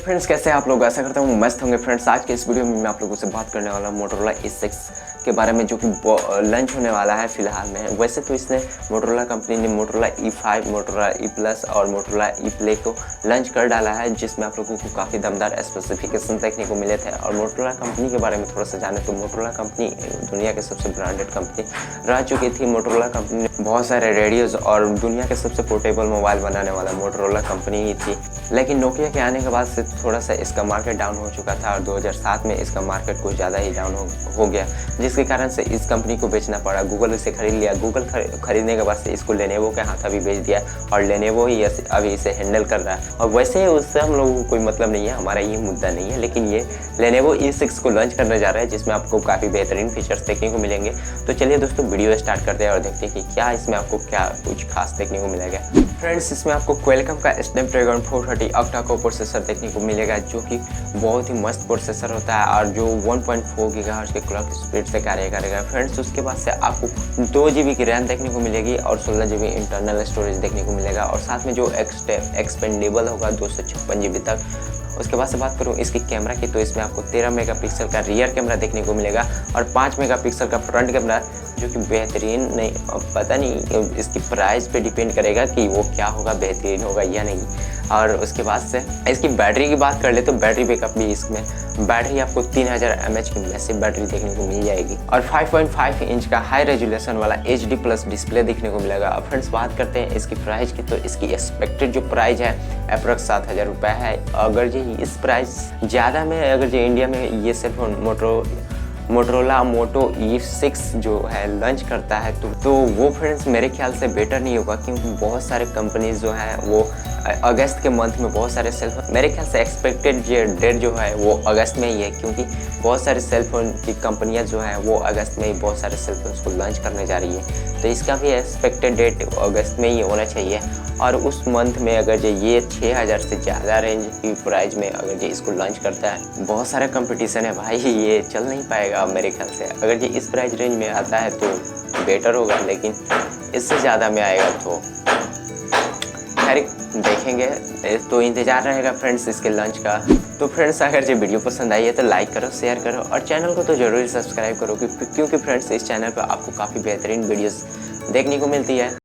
Friends कैसे हैं आप लोग। आशा करता हूँ मस्त होंगे। फ्रेंड्स आज के इस वीडियो में मैं आप लोगों से बात करने वाला हूँ मोटोरोला E6 के बारे में, जो कि लंच होने वाला है फिलहाल में। वैसे तो इसने मोटोरोला कंपनी ने Motorola E5, Motorola E plus और मोटोरोला E प्ले को लंच कर डाला है, जिसमें आप लोगों को काफ़ी दमदार स्पेसिफिकेशन देखने को मिले थे। और मोटोरोला कंपनी के बारे में थोड़ा सा जाने तो मोटोरोला कंपनी दुनिया के सबसे ब्रांडेड कंपनी रह चुकी थी। मोटोरोला कंपनी ने बहुत सारे रेडियोज़ और दुनिया के सबसे पोर्टेबल मोबाइल बनाने वाला मोटोरोला कंपनी ही थी। लेकिन नोकिया के आने के बाद से थोड़ा सा इसका मार्केट डाउन हो चुका था और 2007 में इसका मार्केट कुछ ज़्यादा ही डाउन हो गया, जिसके कारण से इस कंपनी को बेचना पड़ा। गूगल इसे खरीद लिया। गूगल खरीदने के बाद से इसको लेनेवो के हाथ अभी बेच दिया और लेनेवो ही अभी इसे हैंडल कर रहा है। और वैसे उससे हम लोगों को कोई मतलब नहीं है, हमारा ये मुद्दा नहीं है। लेकिन ये लेनेवो E6 को लॉन्च करने जा रहा है, जिसमें आपको काफ़ी बेहतरीन फीचर्स देखने को मिलेंगे। तो चलिए दोस्तों वीडियो स्टार्ट करते हैं और देखते हैं कि क्या इसमें आपको क्या कुछ खास देखने को मिलेगा। फ्रेंड्स इसमें आपको क्वालकॉम का स्नैपड्रैगन 430 octa-core प्रोसेसर देखने को मिलेगा, जो कि बहुत ही मस्त प्रोसेसर होता है और जो 1.4 गीगाहर्ट्ज़ के क्लॉक स्पीड से कार्य करेगा। फ्रेंड्स उसके बाद से आपको 2 GB की रैम देखने को मिलेगी और 16 GB इंटरनल स्टोरेज देखने को मिलेगा, और साथ में जो एक्सपेंडेबल होगा 256 GB तक। उसके बाद से बात करूँ इसकी कैमरा की, तो इसमें आपको 13 मेगापिक्सल का रियर कैमरा देखने को मिलेगा और 5 मेगापिक्सल का फ्रंट कैमरा, जो कि बेहतरीन नहीं, पता नहीं इसकी प्राइस पे डिपेंड करेगा कि वो क्या होगा, बेहतरीन होगा या नहीं। और उसके बाद से इसकी बैटरी की बात कर ले तो बैटरी बैकअप भी इसमें बैटरी आपको 3000 mAh की मैसिव बैटरी देखने को मिल जाएगी और 5.5 इंच का हाई रेजोल्यूशन वाला HD प्लस डिस्प्ले देखने को मिलेगा। अब फ्रेंड्स बात करते हैं इसकी प्राइस की, तो इसकी एक्सपेक्टेड जो प्राइस है अप्रॉक्स 7000 रुपये है। अगर जो इस प्राइस ज़्यादा में अगर जो इंडिया में ये सिर्फ मोटोरोला मोटो E6 जो है लॉन्च करता है तो वो फ्रेंड्स मेरे ख्याल से बेटर नहीं होगा, क्योंकि बहुत सारे कंपनीज जो हैं वो अगस्त के मंथ में बहुत सारे सेलफोन, मेरे ख्याल से एक्सपेक्टेड डेट जो है वो अगस्त में ही है, क्योंकि बहुत सारे सेलफोन की कंपनियां जो हैं वो अगस्त में ही बहुत सारे सेलफोन्स को लॉन्च करने जा रही है। तो इसका भी एक्सपेक्टेड डेट अगस्त में ही होना चाहिए। और उस मंथ में अगर जो ये 6000 से ज़्यादा रेंज की प्राइस में अगर जो इसको लॉन्च करता है, बहुत सारा कंपटीशन है भाई, ये चल नहीं पाएगा मेरे ख्याल से। अगर जो इस प्राइस रेंज में आता है तो बेटर होगा, लेकिन इससे ज़्यादा में आएगा तो खैर देखेंगे। तो इंतज़ार रहेगा फ्रेंड्स इसके लॉन्च का। तो फ्रेंड्स अगर ये वीडियो पसंद आई है तो लाइक करो, शेयर करो और चैनल को तो ज़रूर सब्सक्राइब करो, क्योंकि फ्रेंड्स इस चैनल पर आपको काफ़ी बेहतरीन वीडियोस देखने को मिलती है।